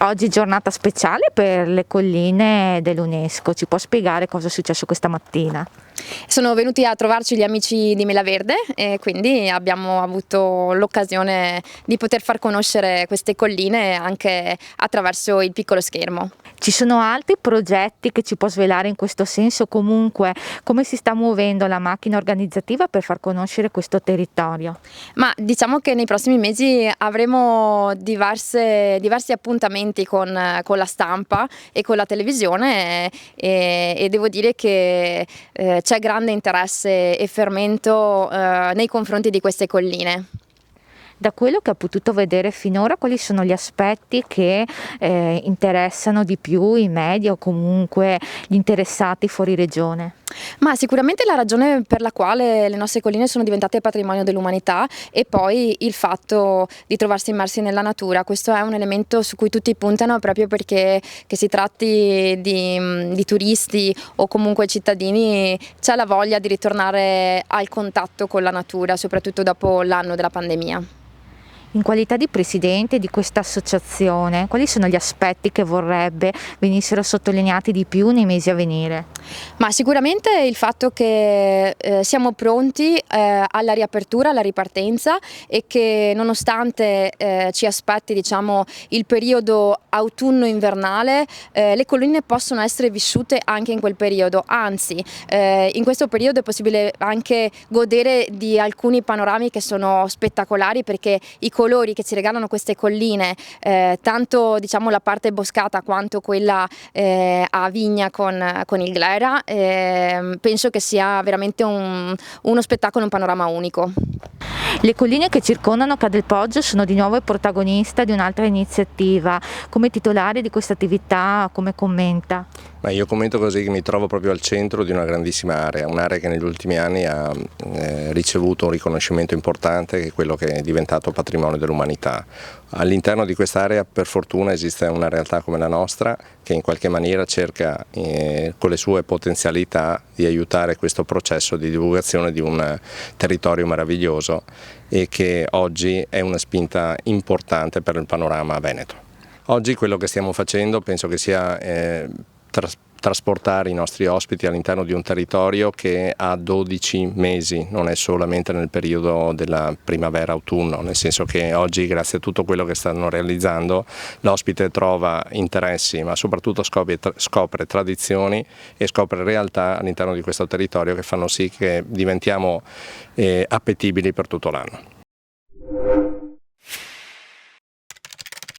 Oggi giornata speciale per le colline dell'UNESCO, ci può spiegare cosa è successo questa mattina? Sono venuti a trovarci gli amici di Mela Verde e quindi abbiamo avuto l'occasione di poter far conoscere queste colline anche attraverso il piccolo schermo. Ci sono altri progetti che ci può svelare in questo senso? Comunque, come si sta muovendo la macchina organizzativa per far conoscere questo territorio? Ma diciamo che nei prossimi mesi avremo diversi appuntamenti con la stampa e con la televisione e devo dire che c'è grande interesse e fermento nei confronti di queste colline. Da quello che ha potuto vedere finora, quali sono gli aspetti che interessano di più i media o comunque gli interessati fuori regione? Ma sicuramente la ragione per la quale le nostre colline sono diventate patrimonio dell'umanità e poi il fatto di trovarsi immersi nella natura. Questo è un elemento su cui tutti puntano proprio perché che si tratti di turisti o comunque cittadini, c'è la voglia di ritornare al contatto con la natura, soprattutto dopo l'anno della pandemia. In qualità di presidente di questa associazione, quali sono gli aspetti che vorrebbe venissero sottolineati di più nei mesi a venire? Ma sicuramente il fatto che siamo pronti alla riapertura, alla ripartenza e che nonostante ci aspetti diciamo, il periodo autunno-invernale, le colline possono essere vissute anche in quel periodo, anzi in questo periodo è possibile anche godere di alcuni panorami che sono spettacolari perché i colori che ci regalano queste colline, tanto diciamo la parte boscata quanto quella a Vigna con il Glera, penso che sia veramente uno spettacolo, un panorama unico. Le colline che circondano Cadelpoggio sono di nuovo protagonista di un'altra iniziativa. Come titolare di questa attività, come commenta? Ma io commento così che mi trovo proprio al centro di una grandissima area, un'area che negli ultimi anni ha ricevuto un riconoscimento importante, che è quello che è diventato patrimonio dell'umanità. All'interno di quest'area per fortuna esiste una realtà come la nostra che in qualche maniera cerca con le sue potenzialità di aiutare questo processo di divulgazione di un territorio meraviglioso e che oggi è una spinta importante per il panorama veneto. Oggi quello che stiamo facendo penso che sia trasportare i nostri ospiti all'interno di un territorio che ha 12 mesi, non è solamente nel periodo della primavera-autunno, nel senso che oggi grazie a tutto quello che stanno realizzando l'ospite trova interessi ma soprattutto scopre tradizioni e scopre realtà all'interno di questo territorio che fanno sì che diventiamo appetibili per tutto l'anno.